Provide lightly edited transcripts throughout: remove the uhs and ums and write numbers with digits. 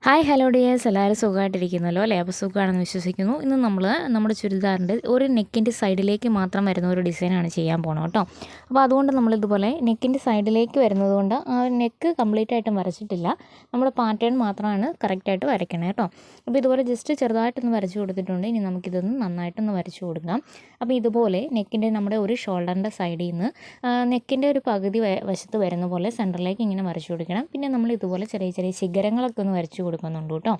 Hi hello dears, എല്ലാവരും സുഖമായിട്ടിരിക്കുന്നല്ലോ അല്ലേ? അപ്പോൾ സുഖമാണെന്ന് വിശ്വസിക്കുന്നു. ഇന്ന് നമ്മൾ നമ്മുടെ ചുരിദാറിൻ്റെ ഒരു നെക്കിൻ്റെ സൈഡിലേക്ക് മാത്രം വരുന്ന ഒരു ഡിസൈനാണ് ചെയ്യാൻ പോകണം കേട്ടോ. അപ്പോൾ അതുകൊണ്ട് നമ്മളിതുപോലെ നെക്കിൻ്റെ സൈഡിലേക്ക് വരുന്നത് കൊണ്ട് ആ നെക്ക് കംപ്ലീറ്റ് ആയിട്ടും വരച്ചിട്ടില്ല, നമ്മുടെ പാറ്റേൺ മാത്രമാണ് കറക്റ്റായിട്ട് വരയ്ക്കണേ കേട്ടോ. അപ്പോൾ ഇതുപോലെ ജസ്റ്റ് ചെറുതായിട്ടൊന്ന് വരച്ച് കൊടുത്തിട്ടുണ്ട്. ഇനി നമുക്കിതൊന്ന് നന്നായിട്ടൊന്ന് വരച്ച് കൊടുക്കാം. അപ്പോൾ ഇതുപോലെ നെക്കിൻ്റെ നമ്മുടെ ഒരു ഷോൾഡറിൻ്റെ സൈഡിൽ നിന്ന് നെക്കിൻ്റെ ഒരു പകുതി വശത്ത് വരുന്ന പോലെ സെൻറ്ററിലേക്ക് ഇങ്ങനെ വരച്ച് കൊടുക്കണം. പിന്നെ നമ്മൾ ഇതുപോലെ ചെറിയ ചെറിയ ശിഖരങ്ങളൊക്കെ ഒന്ന് വരച്ച് കൊടുക്കുന്നുണ്ട് കേട്ടോ.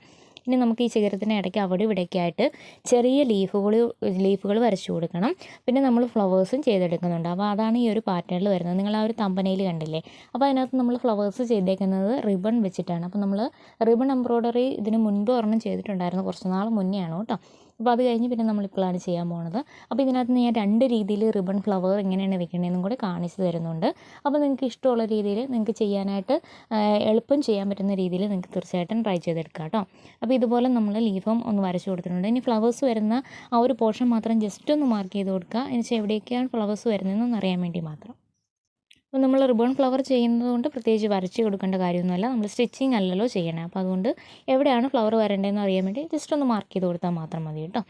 ഇനി നമുക്ക് ഈ ശിഖരത്തിന് ഇടയ്ക്ക് അവിടെ ഇവിടേക്ക് ആയിട്ട് ചെറിയ ലീഫുകൾ വരച്ചു കൊടുക്കണം. പിന്നെ നമ്മൾ ഫ്ലവേഴ്സും ചെയ്തെടുക്കുന്നുണ്ട്. അപ്പോൾ അതാണ് ഈ ഒരു പാറ്റേണിൽ വരുന്നത്. നിങ്ങൾ ആ ഒരു തമ്പനയിൽ കണ്ടില്ലേ? അപ്പോൾ അതിനകത്ത് നമ്മൾ ഫ്ലവേഴ്സ് ചെയ്തേക്കുന്നത് റിബൺ വെച്ചിട്ടാണ്. അപ്പോൾ നമ്മൾ റിബൺ എംബ്രോയ്ഡറി ഇതിന് മുൻപ് ഒരെണ്ണം ചെയ്തിട്ടുണ്ടായിരുന്നു, കുറച്ച് നാൾ മുന്നെയാണ് കേട്ടോ. അപ്പോൾ അത് കഴിഞ്ഞ് പിന്നെ നമ്മളിപ്പോഴാണ് ചെയ്യാൻ പോകുന്നത്. അപ്പോൾ ഇതിനകത്ത് ഞാൻ 2 രീതിയിൽ റിബൺ ഫ്ലവർ എങ്ങനെയാണ് വെക്കണതെന്നും കൂടെ കാണിച്ച് തരുന്നുണ്ട്. അപ്പോൾ നിങ്ങൾക്ക് ഇഷ്ടമുള്ള രീതിയിൽ നിങ്ങൾക്ക് ചെയ്യാനായിട്ട് എളുപ്പം ചെയ്യാൻ പറ്റുന്ന രീതിയിൽ നിങ്ങൾക്ക് തീർച്ചയായിട്ടും ട്രൈ ചെയ്തെടുക്കാം കേട്ടോ. അപ്പോൾ ഇതുപോലെ നമ്മൾ ലീഫും ഒന്ന് വരച്ച് കൊടുത്തിട്ടുണ്ട്. ഇനി ഫ്ലവേഴ്സ് വരുന്ന ആ ഒരു പോർഷൻ മാത്രം ജസ്റ്റ് ഒന്ന് മാർക്ക് ചെയ്ത് കൊടുക്കുക. എന്നുവെച്ചാൽ എവിടെയൊക്കെയാണ് ഫ്ലവേഴ്സ് വരുന്നതെന്ന് അറിയാൻ വേണ്ടി മാത്രം. അപ്പോൾ നമ്മൾ റിബൺ ഫ്ലവർ ചെയ്യുന്നത് കൊണ്ട് പ്രത്യേകിച്ച് വരച്ച് കൊടുക്കേണ്ട കാര്യമൊന്നുമല്ല, നമ്മൾ സ്റ്റിച്ചിങ് അല്ലല്ലോ ചെയ്യണേ. അപ്പോൾ അതുകൊണ്ട് എവിടെയാണ് ഫ്ലവർ വരേണ്ടതെന്ന് അറിയാൻ വേണ്ടി ജസ്റ്റ് ഒന്ന് മാർക്ക് ചെയ്ത് കൊടുത്താൽ മാത്രം മതി കേട്ടോ.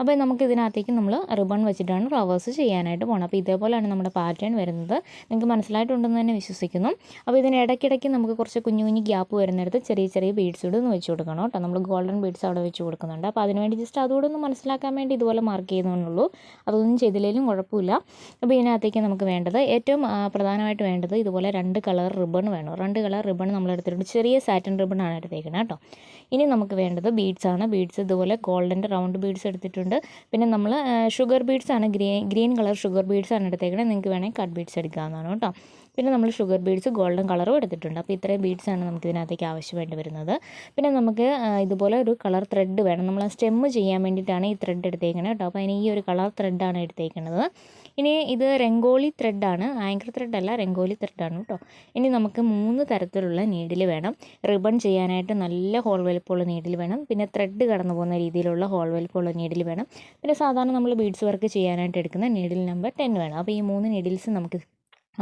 അപ്പോൾ നമുക്ക് ഇതിനകത്തേക്ക് നമ്മൾ റിബൺ വെച്ചിട്ടാണ് ഫ്ലവേഴ്സ് ചെയ്യാനായിട്ട് പോകണം. അപ്പോൾ ഇതേപോലെയാണ് നമ്മുടെ പാറ്റേൺ വരുന്നത്. നിങ്ങൾക്ക് മനസ്സിലായിട്ടുണ്ടെന്ന് തന്നെ വിശ്വസിക്കുന്നു. അപ്പോൾ ഇതിന് ഇടയ്ക്കിടയ്ക്ക് നമുക്ക് കുറച്ച് കുഞ്ഞു കുഞ്ഞു ഗ്യാപ്പ് വരുന്നിടത്ത് ചെറിയ ചെറിയ ബീഡ്സ് കൂടെ ഒന്ന് വെച്ച് കൊടുക്കണം കേട്ടോ. നമ്മൾ ഗോൾഡൻ ബീഡ്സ് അവിടെ വെച്ച് കൊടുക്കുന്നുണ്ട്. അപ്പോൾ അതിനുവേണ്ടി ജസ്റ്റ് അതുകൂടെ ഒന്ന് മനസ്സിലാക്കാൻ വേണ്ടി ഇതുപോലെ മാർക്ക് ചെയ്യുന്നുള്ളൂ. അതൊന്നും ചെയ്തില്ലെങ്കിലും കുഴപ്പമില്ല. അപ്പോൾ ഇതിനകത്തേക്ക് നമുക്ക് വേണ്ടത് ഏറ്റവും പ്രധാനമായിട്ട് വേണ്ടത് ഇതുപോലെ 2 കളർ റിബൺ വേണം. 2 കളർ റിബൺ നമ്മൾ എടുത്തിട്ടുണ്ട്. ചെറിയ സാറ്റിൻ റിബണാണ് എടുത്തേക്കുന്നത് കേട്ടോ. ഇനി നമുക്ക് വേണ്ടത് ബീഡ്സാണ്. ബീഡ്സ് ഇതുപോലെ ഗോൾഡൻ്റെ റൗണ്ട് ബീഡ്സ് എടുത്തിട്ടുണ്ട്. പിന്നെ നമ്മൾ ഷുഗർ ബീഡ്സാണ്, ഗ്രീൻ കളർ ഷുഗർ ബീഡ്സാണ് എടുത്തേക്കുന്നത്. നിങ്ങൾക്ക് വേണമെങ്കിൽ കട്ട് ബീഡ്സ് എടുക്കാവുന്നതാണ് കേട്ടോ. പിന്നെ നമ്മൾ ഷുഗർ ബീഡ്സ് ഗോൾഡൻ കളറും എടുത്തിട്ടുണ്ട്. അപ്പോൾ ഇത്രയും ബീഡ്സാണ് നമുക്ക് ഇതിനകത്തേക്ക് ആവശ്യമായിട്ട് വരുന്നത്. പിന്നെ നമുക്ക് ഇതുപോലെ ഒരു കളർ ത്രെഡ് വേണം. നമ്മൾ ആ സ്റ്റെമ്മ് ചെയ്യാൻ വേണ്ടിയിട്ടാണ് ഈ ത്രെഡ് എടുത്തേക്കുന്നത് കേട്ടോ. അപ്പോൾ അതിന് ഈ ഒരു കളർ ത്രെഡാണ് എടുത്തേക്കുന്നത്. ഇനി ഇത് രംഗോളി ത്രെഡാണ്, ആങ്കർ ത്രെഡല്ല, രംഗോലി ത്രെഡാണ് കേട്ടോ. ഇനി നമുക്ക് 3 തരത്തിലുള്ള നീഡിൽ വേണം. റിബൺ ചെയ്യാനായിട്ട് നല്ല ഹോൾ വലിപ്പമുള്ള നീഡിൽ വേണം. പിന്നെ ത്രെഡ് കടന്നു പോകുന്ന രീതിയിലുള്ള ഹോൾ വലിപ്പമുള്ള നീഡിൽ വേണം. പിന്നെ സാധാരണ നമ്മൾ ബീഡ്സ് വർക്ക് ചെയ്യാനായിട്ട് എടുക്കുന്ന നീഡിൽ നമ്പർ 10 വേണം. അപ്പോൾ ഈ 3 നീഡിൽസ് നമുക്ക്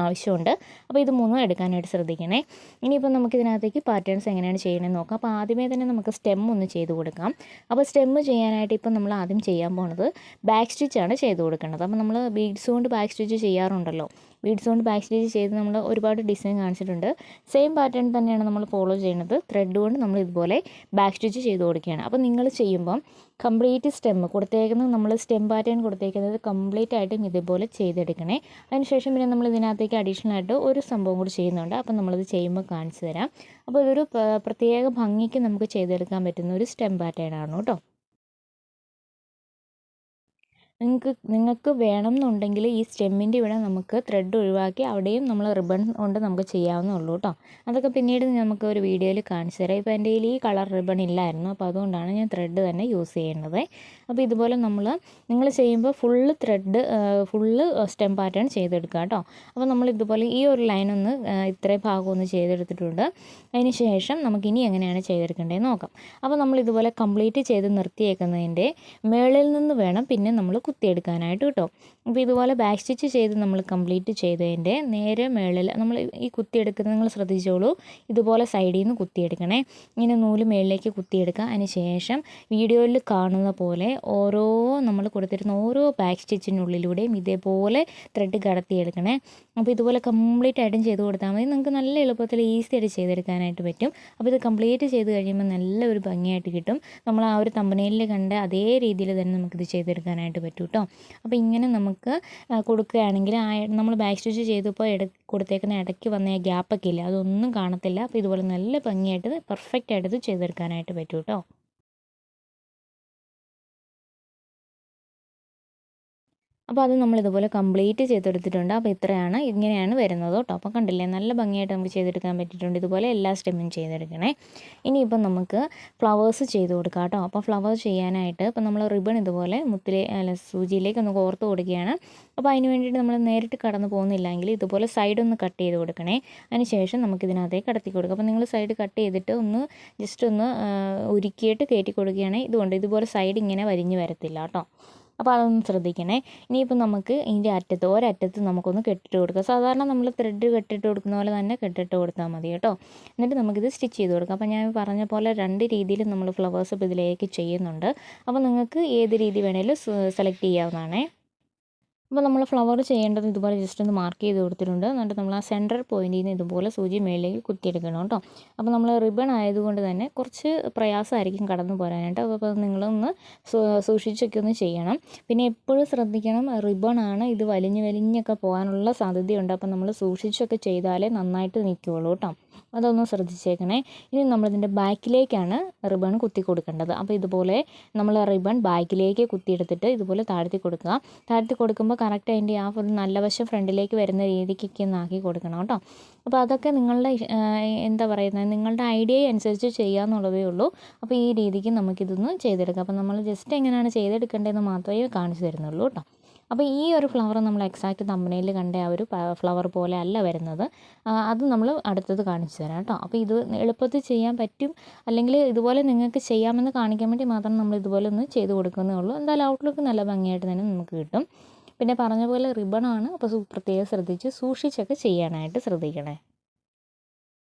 ആവശ്യമുണ്ട്. അപ്പോൾ ഇത് 3 എടുക്കാനായിട്ട് ശ്രദ്ധിക്കണേ. ഇനിയിപ്പോൾ നമുക്കിതിനകത്തേക്ക് പാറ്റേൺസ് എങ്ങനെയാണ് ചെയ്യണമെന്ന് നോക്കാം. അപ്പോൾ ആദ്യമേ തന്നെ നമുക്ക് സ്റ്റെം ഒന്ന് ചെയ്ത് കൊടുക്കാം. അപ്പോൾ സ്റ്റെമ്മ് ചെയ്യാനായിട്ട് ഇപ്പം നമ്മൾ ആദ്യം ചെയ്യാൻ പോണത് ബാക്ക് സ്റ്റിച്ചാണ് ചെയ്ത് കൊടുക്കേണ്ടത്. അപ്പോൾ നമ്മൾ ബീഡ്സ് കൊണ്ട് ബാക്ക് സ്റ്റിച്ച് ചെയ്യാറുണ്ടല്ലോ. ബീഡ്സ് കൊണ്ട് ബാക്ക് സ്റ്റിച്ച് ചെയ്ത് നമ്മൾ ഒരുപാട് ഡിസൈൻ കാണിച്ചിട്ടുണ്ട്. സെയിം പാറ്റേൺ തന്നെയാണ് നമ്മൾ ഫോളോ ചെയ്യുന്നത്. ത്രെഡ് കൊണ്ട് നമ്മൾ ഇതുപോലെ ബാക്ക് സ്റ്റിച്ച് ചെയ്ത് കൊടുക്കുകയാണ്. അപ്പോൾ നിങ്ങൾ ചെയ്യുമ്പം കംപ്ലീറ്റ് സ്റ്റെമ്മ് കൊടുത്തേക്കുന്നത്, നമ്മൾ സ്റ്റെം പാറ്റേൺ കൊടുത്തേക്കുന്നത് കംപ്ലീറ്റ് ആയിട്ടും ഇതുപോലെ ചെയ്തെടുക്കണേ. അതിനുശേഷം പിന്നെ നമ്മൾ ഇതിനകത്തേക്ക് അഡീഷണൽ ആയിട്ട് ഒരു സംഭവം കൂടി ചെയ്യുന്നുണ്ട്. അപ്പോൾ നമ്മളത് ചെയ്യുമ്പോൾ കാണിച്ചു തരാം. അപ്പോൾ ഇതൊരു പ്രത്യേക ഭംഗിക്ക് നമുക്ക് ചെയ്തെടുക്കാൻ പറ്റുന്ന ഒരു സ്റ്റെം പാറ്റേൺ ആണ് കേട്ടോ. നിങ്ങൾക്ക് വേണമെന്നുണ്ടെങ്കിൽ ഈ സ്റ്റെമ്മിൻ്റെ ഇവിടെ നമുക്ക് ത്രെഡ് ഒഴിവാക്കി അവിടെയും നമ്മൾ റിബൺ കൊണ്ട് നമുക്ക് ചെയ്യാവുന്നുള്ളൂ കേട്ടോ. അതൊക്കെ പിന്നീട് നമുക്ക് ഒരു വീഡിയോയിൽ കാണിച്ചു തരാം. ഇപ്പോൾ എൻ്റെ കയ്യിൽ ഈ കളർ റിബൺ ഇല്ലായിരുന്നു, അപ്പോൾ അതുകൊണ്ടാണ് ഞാൻ ത്രെഡ് തന്നെ യൂസ് ചെയ്യേണ്ടത്. അപ്പോൾ ഇതുപോലെ നിങ്ങൾ ചെയ്യുമ്പോൾ ഫുള്ള് സ്റ്റെം പാറ്റേൺ ചെയ്തെടുക്കുക കേട്ടോ. അപ്പോൾ നമ്മൾ ഇതുപോലെ ഈ ഒരു ലൈനൊന്ന് ഇത്രയും ഭാഗം ഒന്ന് ചെയ്തെടുത്തിട്ടുണ്ട്. അതിന് ശേഷം നമുക്കിനി എങ്ങനെയാണ് ചെയ്തെടുക്കേണ്ടതെന്ന് നോക്കാം. അപ്പോൾ നമ്മൾ ഇതുപോലെ കംപ്ലീറ്റ് ചെയ്ത് നിർത്തിയേക്കുന്നതിൻ്റെ മുകളിൽ നിന്ന് വേണം പിന്നെ നമ്മൾ കുത്തിയെടുക്കാനായിട്ട് കേട്ടോ. അപ്പോൾ ഇതുപോലെ ബാക്ക് സ്റ്റിച്ച് ചെയ്ത് നമ്മൾ കംപ്ലീറ്റ് ചെയ്തതിൻ്റെ നേരെ മുകളിൽ നമ്മൾ ഈ കുത്തിയെടുക്കുന്നത് നിങ്ങൾ ശ്രദ്ധിച്ചോളൂ. ഇതുപോലെ സൈഡിൽ നിന്ന് കുത്തിയെടുക്കണേ. ഇങ്ങനെ നൂല് മുകളിലേക്ക് കുത്തിയെടുക്കുക. അതിന് ശേഷം വീഡിയോയിൽ കാണുന്ന പോലെ നമ്മൾ കൊടുത്തിരുന്ന ഓരോ ബാക്ക് സ്റ്റിച്ചിനുള്ളിലൂടെയും ഇതേപോലെ ത്രെഡ് കടത്തിയെടുക്കണേ. അപ്പോൾ ഇതുപോലെ കംപ്ലീറ്റ് ആയിട്ടും ചെയ്ത് കൊടുത്താൽ മതി. നിങ്ങൾക്ക് നല്ല എളുപ്പത്തിൽ ഈസി ആയിട്ട് ചെയ്തെടുക്കാനായിട്ട് പറ്റും. അപ്പോൾ ഇത് കംപ്ലീറ്റ് ചെയ്ത് കഴിയുമ്പോൾ നല്ലൊരു ഭംഗിയായിട്ട് കിട്ടും. നമ്മൾ ആ ഒരു തമ്പനയിൽ കണ്ട അതേ രീതിയിൽ തന്നെ നമുക്കിത് ചെയ്തെടുക്കാനായിട്ട് പറ്റും കേട്ടോ. അപ്പോൾ ഇങ്ങനെ നമുക്ക് കൊടുക്കുകയാണെങ്കിൽ നമ്മൾ ബാക്ക് സ്റ്റിച്ച് ചെയ്തപ്പോൾ കൊടുത്തേക്കുന്ന ഇടയ്ക്ക് വന്ന ഗ്യാപ്പൊക്കെ ഇല്ല, അതൊന്നും കാണത്തില്ല. അപ്പോൾ ഇതുപോലെ നല്ല ഭംഗിയായിട്ട് പെർഫെക്റ്റ് ആയിട്ട് ഇത് ചെയ്തെടുക്കാനായിട്ട് പറ്റും കേട്ടോ. അപ്പോൾ അത് നമ്മളിതുപോലെ കംപ്ലീറ്റ് ചെയ്തെടുത്തിട്ടുണ്ട്. അപ്പോൾ ഇങ്ങനെയാണ് വരുന്നത് കേട്ടോ. അപ്പോൾ കണ്ടില്ലേ, നല്ല ഭംഗിയായിട്ട് നമുക്ക് ചെയ്തെടുക്കാൻ പറ്റിയിട്ടുണ്ട്. ഇതുപോലെ എല്ലാ സ്റ്റെമ്മും ചെയ്തെടുക്കണേ. ഇനിയിപ്പം നമുക്ക് ഫ്ലവേഴ്സ് ചെയ്ത് കൊടുക്കാം കേട്ടോ. അപ്പോൾ ഫ്ലവർ ചെയ്യാനായിട്ട് ഇപ്പോൾ നമ്മൾ റിബൺ ഇതുപോലെ സൂചിയിലേക്ക് ഒന്ന് കോർത്ത് കൊടുക്കുകയാണ്. അപ്പോൾ അതിന് വേണ്ടിയിട്ട് നമ്മൾ നേരിട്ട് കടന്നു പോകുന്നില്ലെങ്കിൽ ഇതുപോലെ സൈഡ് ഒന്ന് കട്ട് ചെയ്ത് കൊടുക്കണേ. അതിന് ശേഷം നമുക്കിതിനകത്തേക്ക് കടത്തി കൊടുക്കാം. അപ്പോൾ നിങ്ങൾ സൈഡ് കട്ട് ചെയ്തിട്ട് ജസ്റ്റ് ഒന്ന് ഉരുക്കിയിട്ട് കയറ്റി കൊടുക്കുകയാണെങ്കിൽ ഇതുകൊണ്ട് ഇതുപോലെ സൈഡ് ഇങ്ങനെ വരിഞ്ഞ് വരത്തില്ല കേട്ടോ. അപ്പോൾ അതൊന്ന് ശ്രദ്ധിക്കണേ. ഇനിയിപ്പോൾ നമുക്ക് ഇതിൻ്റെ ഒരറ്റത്ത് നമുക്കൊന്ന് കെട്ടിട്ട് കൊടുക്കാം. സാധാരണ നമ്മൾ ത്രെഡ് കെട്ടിട്ട് കൊടുക്കുന്ന പോലെ തന്നെ കെട്ടിട്ട് കൊടുത്താൽ മതി കേട്ടോ. എന്നിട്ട് നമുക്കിത് സ്റ്റിച്ച് ചെയ്ത് കൊടുക്കാം. അപ്പോൾ ഞാൻ പറഞ്ഞ പോലെ 2 രീതിയിൽ നമ്മൾ ഫ്ലവേഴ്സ് ഇപ്പോൾ ഇതിലേക്ക് ചെയ്യുന്നുണ്ട്. അപ്പോൾ നിങ്ങൾക്ക് ഏത് രീതി വേണേലും സെലക്ട് ചെയ്യാവുന്നതാണേ. അപ്പോൾ നമ്മൾ ഫ്ലവർ ചെയ്യേണ്ടത് ഇതുപോലെ ജസ്റ്റ് ഒന്ന് മാർക്ക് ചെയ്ത് കൊടുത്തിട്ടുണ്ട്. എന്നിട്ട് നമ്മൾ ആ സെൻറ്റർ പോയിൻറ്റിൽ നിന്ന് ഇതുപോലെ സൂചി മേളിലേക്ക് കുത്തിയെടുക്കണം കേട്ടോ. അപ്പോൾ നമ്മൾ റിബൺ ആയതുകൊണ്ട് തന്നെ കുറച്ച് പ്രയാസമായിരിക്കും കടന്നു പോരാനായിട്ട്. അപ്പോൾ നിങ്ങളൊന്ന് സൂക്ഷിച്ചൊക്കെ ഒന്ന് ചെയ്യണം. പിന്നെ എപ്പോഴും ശ്രദ്ധിക്കണം, റിബണാണ്, ഇത് വലിഞ്ഞൊക്കെ പോകാനുള്ള സാധ്യതയുണ്ട്. അപ്പോൾ നമ്മൾ സൂക്ഷിച്ചൊക്കെ ചെയ്താലേ നന്നായിട്ട് നിൽക്കുകയുള്ളൂ കേട്ടോ. അതൊന്ന് ശ്രദ്ധിച്ചേക്കണേ. ഇനി നമ്മളിതിൻ്റെ ബാക്കിലേക്കാണ് റിബൺ കുത്തി കൊടുക്കേണ്ടത്. അപ്പോൾ ഇതുപോലെ നമ്മൾ റിബൺ ബാക്കിലേക്ക് കുത്തിയെടുത്തിട്ട് ഇതുപോലെ താഴ്ത്തി കൊടുക്കുക. താഴ്ത്തി കൊടുക്കുമ്പോൾ കറക്റ്റ് അതിൻ്റെ ആ ഒരു നല്ല വശം ഫ്രണ്ടിലേക്ക് വരുന്ന രീതിക്കൊക്കെ ഒന്ന് ആക്കി കൊടുക്കണം കേട്ടോ. അപ്പോൾ അതൊക്കെ നിങ്ങളുടെ എന്താ പറയുന്നത്, നിങ്ങളുടെ ഐഡിയ അനുസരിച്ച് ചെയ്യാമെന്നുള്ളതേ ഉള്ളൂ. അപ്പോൾ ഈ രീതിക്ക് നമുക്കിതൊന്ന് ചെയ്തെടുക്കാം. അപ്പോൾ നമ്മൾ ജസ്റ്റ് എങ്ങനെയാണ് ചെയ്തെടുക്കേണ്ടതെന്ന് മാത്രമേ കാണിച്ചു തരുന്നുള്ളൂ കേട്ടോ. അപ്പോൾ ഈ ഒരു ഫ്ലവർ നമ്മൾ എക്സാക്റ്റ് തമ്പനയിൽ കണ്ട ആ ഒരു ഫ്ലവർ പോലെ അല്ല വരുന്നത്. അത് നമ്മൾ അടുത്തത് കാണിച്ചു തരാം കേട്ടോ. അപ്പോൾ ഇത് എളുപ്പത്തിൽ ചെയ്യാൻ പറ്റും, അല്ലെങ്കിൽ ഇതുപോലെ നിങ്ങൾക്ക് ചെയ്യാമെന്ന് കാണിക്കാൻ വേണ്ടി മാത്രം നമ്മൾ ഇതുപോലെ ഒന്ന് ചെയ്ത് കൊടുക്കുന്നേ ഉള്ളൂ. എന്തായാലും ഔട്ട്ലുക്ക് നല്ല ഭംഗിയായിട്ട് തന്നെ നമുക്ക് കിട്ടും. പിന്നെ പറഞ്ഞ പോലെ റിബണാണ്, അപ്പോൾ പ്രത്യേകം ശ്രദ്ധിച്ച് സൂക്ഷിച്ചൊക്കെ ചെയ്യാനായിട്ട് ശ്രദ്ധിക്കണേ.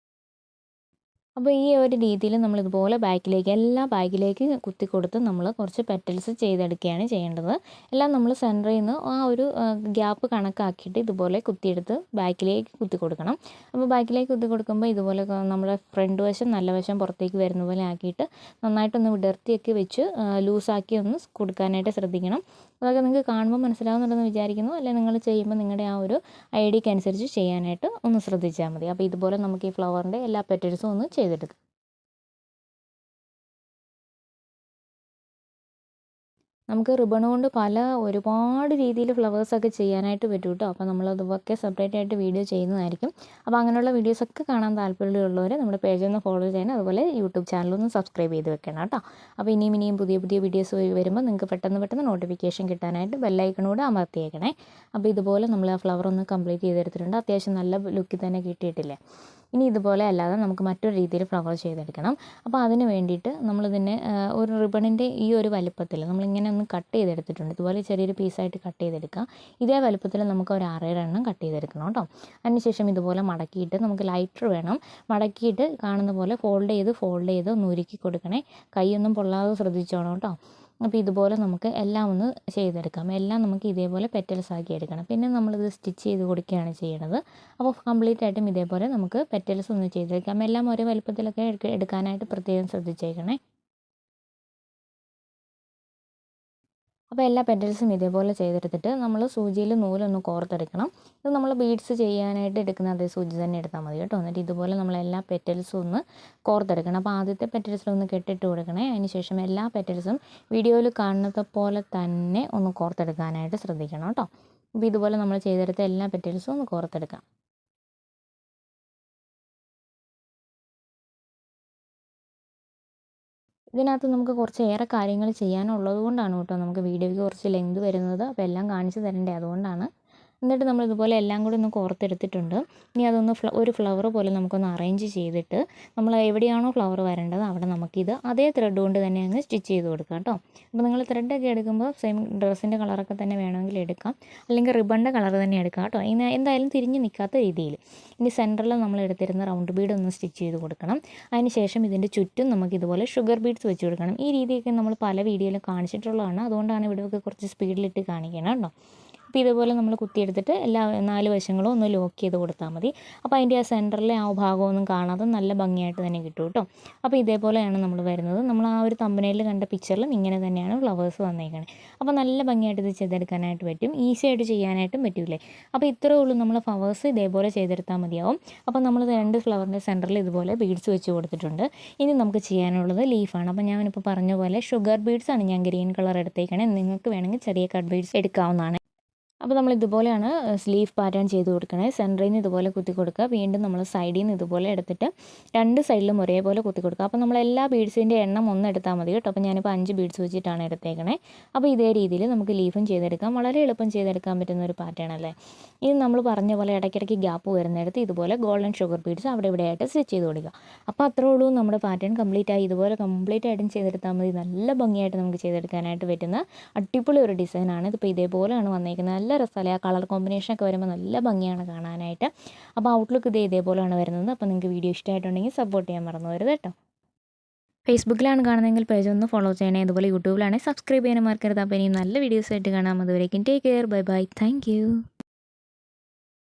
അപ്പോൾ ഈ ഒരു രീതിയിൽ നമ്മളിതുപോലെ ബാക്കിലേക്ക് കുത്തി കൊടുത്ത് നമ്മൾ കുറച്ച് പെറ്റൽസ് ചെയ്തെടുക്കുകയാണ് ചെയ്യേണ്ടത്. എല്ലാം നമ്മൾ സെൻറ്ററിൽ നിന്ന് ആ ഒരു ഗ്യാപ്പ് കണക്കാക്കിയിട്ട് ഇതുപോലെ കുത്തിയെടുത്ത് ബാക്കിലേക്ക് കുത്തി കൊടുക്കണം. അപ്പോൾ ബാക്കിലേക്ക് കുത്തി കൊടുക്കുമ്പോൾ ഇതുപോലെ നമ്മുടെ ഫ്രണ്ട് വശം നല്ല വശം പുറത്തേക്ക് വരുന്ന പോലെ ആക്കിയിട്ട് നന്നായിട്ടൊന്ന് വിടർത്തിയൊക്കെ വെച്ച് ലൂസാക്കി ഒന്ന് കൊടുക്കാനായിട്ട് ശ്രദ്ധിക്കണം. അതൊക്കെ നിങ്ങൾക്ക് കാണുമ്പോൾ മനസ്സിലാവുന്നുണ്ടെന്ന് വിചാരിക്കുന്നു. അല്ലെങ്കിൽ നിങ്ങൾ ചെയ്യുമ്പോൾ നിങ്ങളുടെ ആ ഒരു ഐഡിയക്ക് അനുസരിച്ച് ചെയ്യാനായിട്ട് ഒന്ന് ശ്രദ്ധിച്ചാൽ മതി. അപ്പോൾ ഇതുപോലെ നമുക്ക് ഈ ഫ്ലവറിൻ്റെ എല്ലാ പെറ്റൽസും ഒന്ന് ചെയ്തെടുക്കാം. നമുക്ക് റിബൺ കൊണ്ട് ഒരുപാട് രീതിയിൽ ഫ്ലവേഴ്സൊക്കെ ചെയ്യാനായിട്ട് പറ്റും കേട്ടോ. അപ്പോൾ നമ്മളതൊക്കെ സെപ്പറേറ്റ് ആയിട്ട് വീഡിയോ ചെയ്യുന്നതായിരിക്കും. അപ്പോൾ അങ്ങനെയുള്ള വീഡിയോസൊക്കെ കാണാൻ താല്പര്യമുള്ളവർ നമ്മുടെ പേജൊന്ന് ഫോളോ ചെയ്യണം. അതുപോലെ യൂട്യൂബ് ചാനലൊന്ന് സബ്സ്ക്രൈബ് ചെയ്ത് വെക്കണം കേട്ടോ. അപ്പോൾ ഇനിയും പുതിയ വീഡിയോസ് വരുമ്പോൾ നിങ്ങൾക്ക് പെട്ടെന്ന് നോട്ടിഫിക്കേഷൻ കിട്ടാനായിട്ട് ബെല്ലൈക്കണൂടെ അമർത്തിയേക്കണേ. അപ്പോൾ ഇതുപോലെ നമ്മൾ ആ ഫ്ലവർ ഒന്ന് കംപ്ലീറ്റ് ചെയ്തെടുത്തിട്ടുണ്ട്. അത്യാവശ്യം നല്ല ലുക്കിൽ തന്നെ കിട്ടിയിട്ടില്ലേ. ഇനി ഇതുപോലെ അല്ലാതെ നമുക്ക് മറ്റൊരു രീതിയിൽ ഫ്ലവർ ചെയ്തെടുക്കണം. അപ്പോൾ അതിന് വേണ്ടിയിട്ട് നമ്മളിതിനെ ഒരു റിബണിൻ്റെ ഈ ഒരു വലുപ്പത്തിൽ നമ്മളിങ്ങനെ ഒന്ന് കട്ട് ചെയ്തെടുത്തിട്ടുണ്ട്. ഇതുപോലെ ചെറിയൊരു പീസായിട്ട് കട്ട് ചെയ്തെടുക്കുക. ഇതേ വലുപ്പത്തിൽ നമുക്ക് ഒരു 6 എണ്ണം കട്ട് ചെയ്തെടുക്കണം കേട്ടോ. അതിനുശേഷം ഇതുപോലെ മടക്കിയിട്ട് നമുക്ക് ലൈറ്റർ വേണം. മടക്കിയിട്ട് കാണുന്ന പോലെ ഫോൾഡ് ചെയ്ത് ഒന്ന് ഉരുക്കി കൊടുക്കണേ. കൈയൊന്നും പൊള്ളാതെ ശ്രദ്ധിച്ചോണം കേട്ടോ. അപ്പോൾ ഇതുപോലെ നമുക്ക് എല്ലാം ഒന്ന് ചെയ്തെടുക്കാം. എല്ലാം നമുക്ക് ഇതേപോലെ പെറ്റൽസ് ആക്കി എടുക്കണം. പിന്നെ നമ്മളിത് സ്റ്റിച്ച് ചെയ്ത് കൊടുക്കുകയാണ് ചെയ്യുന്നത്. അപ്പോൾ കംപ്ലീറ്റ് ആയിട്ടും ഇതേപോലെ നമുക്ക് പെറ്റൽസ് ഒന്ന് ചെയ്തെടുക്കാം. എല്ലാം ഒരേ വലുപ്പത്തിലൊക്കെ എടുക്കാനായിട്ട് പ്രത്യേകം ശ്രദ്ധിച്ചേക്കണേ. അപ്പോൾ എല്ലാ പെറ്റൽസും ഇതേപോലെ ചെയ്തെടുത്തിട്ട് നമ്മൾ സൂചിയിൽ നൂലൊന്ന് കോർത്തെടുക്കണം. ഇത് നമ്മൾ ബീഡ്സ് ചെയ്യാനായിട്ട് എടുക്കുന്ന അതേ സൂചി തന്നെ എടുത്താൽ മതി കേട്ടോ. എന്നിട്ട് ഇതുപോലെ നമ്മൾ എല്ലാ പെറ്റൽസും ഒന്ന് കോർത്തെടുക്കണം. അപ്പോൾ ആദ്യത്തെ പെറ്റൽസിലൊന്ന് കെട്ടിട്ട് കൊടുക്കണേ. അതിന് ശേഷം എല്ലാ പെറ്റൽസും വീഡിയോയിൽ കാണുന്നത് പോലെ തന്നെ ഒന്ന് കോർത്തെടുക്കാനായിട്ട് ശ്രദ്ധിക്കണം കേട്ടോ. അപ്പോൾ ഇതുപോലെ നമ്മൾ ചെയ്തെടുത്ത എല്ലാ പെറ്റൽസും ഒന്ന് കോർത്തെടുക്കാം. ഇതിനകത്ത് നമുക്ക് കുറച്ചേറെ കാര്യങ്ങൾ ചെയ്യാനുള്ളത് കൊണ്ടാണ് കേട്ടോ നമുക്ക് വീഡിയോയ്ക്ക് കുറച്ച് ലെങ്ത് വരുന്നത്. അപ്പോൾ എല്ലാം കാണിച്ച് തരണ്ടേ, അതുകൊണ്ടാണ്. എന്നിട്ട് നമ്മൾ ഇതുപോലെ എല്ലാം കൂടി ഒന്ന് കോർത്തെടുത്തിട്ടുണ്ട്. ഇനി അതൊന്ന് ഒരു ഫ്ലവർ പോലെ നമുക്കൊന്ന് അറേഞ്ച് ചെയ്തിട്ട് നമ്മൾ എവിടെയാണോ ഫ്ലവർ വരേണ്ടത് അവിടെ നമുക്കിത് അതേ ത്രെഡ് കൊണ്ട് തന്നെ അങ്ങ് സ്റ്റിച്ച് ചെയ്ത് കൊടുക്കാം കേട്ടോ. അപ്പോൾ നിങ്ങൾ ത്രെഡൊക്കെ എടുക്കുമ്പോൾ സെയിം ഡ്രസ്സിൻ്റെ കളറൊക്കെ തന്നെ വേണമെങ്കിൽ എടുക്കാം, അല്ലെങ്കിൽ റിബണിൻ്റെ കളർ തന്നെ എടുക്കാം കേട്ടോ. എന്തായാലും തിരിഞ്ഞ് നിൽക്കാത്ത രീതിയിൽ. ഇനി സെൻറ്ററിൽ നമ്മൾ എടുത്തിരുന്ന റൗണ്ട് ബീഡ് ഒന്ന് സ്റ്റിച്ച് ചെയ്ത് കൊടുക്കണം. അതിന് ശേഷം ഇതിൻ്റെ ചുറ്റും നമുക്ക് ഇതുപോലെ ഷുഗർ ബീഡ്സ് വെച്ച് കൊടുക്കണം. ഈ രീതിയൊക്കെ നമ്മൾ പല വീഡിയോയിലും കാണിച്ചിട്ടുള്ളതാണ്. അതുകൊണ്ടാണ് ഇവിടെയൊക്കെ കുറച്ച് സ്പീഡിലിട്ട് കാണിക്കണം കേട്ടോ. അപ്പോൾ ഇതുപോലെ നമ്മൾ കുത്തിയെടുത്തിട്ട് എല്ലാ 4 വശങ്ങളും ഒന്ന് ലോക്ക് ചെയ്ത് കൊടുത്താൽ മതി. അപ്പോൾ അതിൻ്റെ ആ സെൻറ്ററിലെ ആ ഭാഗമൊന്നും കാണാതെ നല്ല ഭംഗിയായിട്ട് തന്നെ കിട്ടും കേട്ടോ. അപ്പോൾ ഇതേപോലെയാണ് നമ്മൾ വരുന്നത്. നമ്മൾ ആ ഒരു തമ്പനയിൽ കണ്ട പിക്ചറിലും ഇങ്ങനെ തന്നെയാണ് ഫ്ലവേഴ്സ് വന്നേക്കണേ. അപ്പോൾ നല്ല ഭംഗിയായിട്ട് ഇത് ചെയ്തെടുക്കാനായിട്ട് പറ്റും, ഈസി ആയിട്ട് ചെയ്യാനായിട്ടും പറ്റൂലേ. അപ്പോൾ ഇത്രയേ ഉള്ളൂ, നമ്മൾ ഫ്ലവേഴ്സ് ഇതേപോലെ ചെയ്തെടുത്താൽ മതിയാവും. അപ്പോൾ നമ്മൾ 2 ഫ്ലവറിൻ്റെ സെൻറ്ററിൽ ഇതുപോലെ ബീഡ്സ് വെച്ച് കൊടുത്തിട്ടുണ്ട്. ഇനി നമുക്ക് ചെയ്യാനുള്ളത് ലീഫാണ്. അപ്പോൾ ഞാനിപ്പോൾ പറഞ്ഞ പോലെ ഷുഗർ ബീഡ്സാണ് ഞാൻ ഗ്രീൻ കളർ എടുത്തേക്കണേ. നിങ്ങൾക്ക് വേണമെങ്കിൽ ചെറിയ കട്ട് ബീഡ്സ് എടുക്കാവുന്നതാണ്. അപ്പോൾ നമ്മൾ ഇതുപോലെയാണ് സ്ലീവ് പാറ്റേൺ ചെയ്ത് കൊടുക്കണേ. സെൻറ്ററിൽ നിന്ന് ഇതുപോലെ കുത്തി കൊടുക്കുക. വീണ്ടും നമ്മൾ സൈഡിൽ നിന്ന് ഇതുപോലെ എടുത്തിട്ട് 2 സൈഡിലും ഒരേപോലെ കുത്തി കൊടുക്കുക. അപ്പോൾ നമ്മൾ എല്ലാ ബീഡ്സിൻ്റെ എണ്ണം ഒന്ന് എടുത്താൽ മതി കേട്ടോ. അപ്പോൾ ഞാനിപ്പോൾ 5 ബീഡ്സ് വെച്ചിട്ടാണ് എടുത്തേക്കണേ. അപ്പോൾ ഇതേ രീതിയിൽ നമുക്ക് ലീഫും ചെയ്തെടുക്കാം. വളരെ എളുപ്പം ചെയ്തെടുക്കാൻ പറ്റുന്ന ഒരു പാറ്റേൺ അല്ലേ. ഇത് നമ്മൾ പറഞ്ഞ പോലെ ഇടയ്ക്കിടയ്ക്ക് ഗ്യാപ്പ് വരുന്നിടത്ത് ഇതുപോലെ ഗോൾഡൻ ഷുഗർ ബീഡ്സ് അവിടെ ഇവിടെ ആയിട്ട് സ്റ്റിച്ച് ചെയ്ത് കൊടുക്കുക. അപ്പോൾ അത്രേ ഉള്ളൂ, നമ്മുടെ പാറ്റേൺ കംപ്ലീറ്റ് ആയി. ഇതുപോലെ കംപ്ലീറ്റ് ആയിട്ടും ചെയ്തെടുത്താൽ മതി. നല്ല ഭംഗിയായിട്ട് നമുക്ക് ചെയ്തെടുക്കാനായിട്ട് പറ്റുന്ന അടിപൊളി ഒരു ഡിസൈനാണ്. ഇതിപ്പോൾ ഇതേപോലെയാണ് വന്നേക്കുന്നത്. നല്ല രസമല്ലേ, ആ കളർ കോമ്പിനേഷനൊക്കെ വരുമ്പോൾ നല്ല ഭംഗിയാണ് കാണാനായിട്ട്. അപ്പോൾ ഔട്ട്ലുക്ക് ഇതേപോലെയാണ് വരുന്നത്. അപ്പോൾ നിങ്ങൾക്ക് വീഡിയോ ഇഷ്ടമായിട്ടുണ്ടെങ്കിൽ സപ്പോർട്ട് ചെയ്യാൻ മറന്നു വരുത് കേട്ടോ. ഫേസ്ബുക്കിലാണ് കാണുന്നതെങ്കിൽ പേജ് ഒന്ന് ഫോളോ ചെയ്യണേ. അതുപോലെ യൂട്യൂബിലാണെങ്കിൽ സബ്സ്ക്രൈബ് ചെയ്യാൻ മറക്കരുത്. അപ്പോൾ ഇനിയും നല്ല വീഡിയോസ് ആയിട്ട് കാണാം. അതുവരേക്കും take care, bye bye, thank you.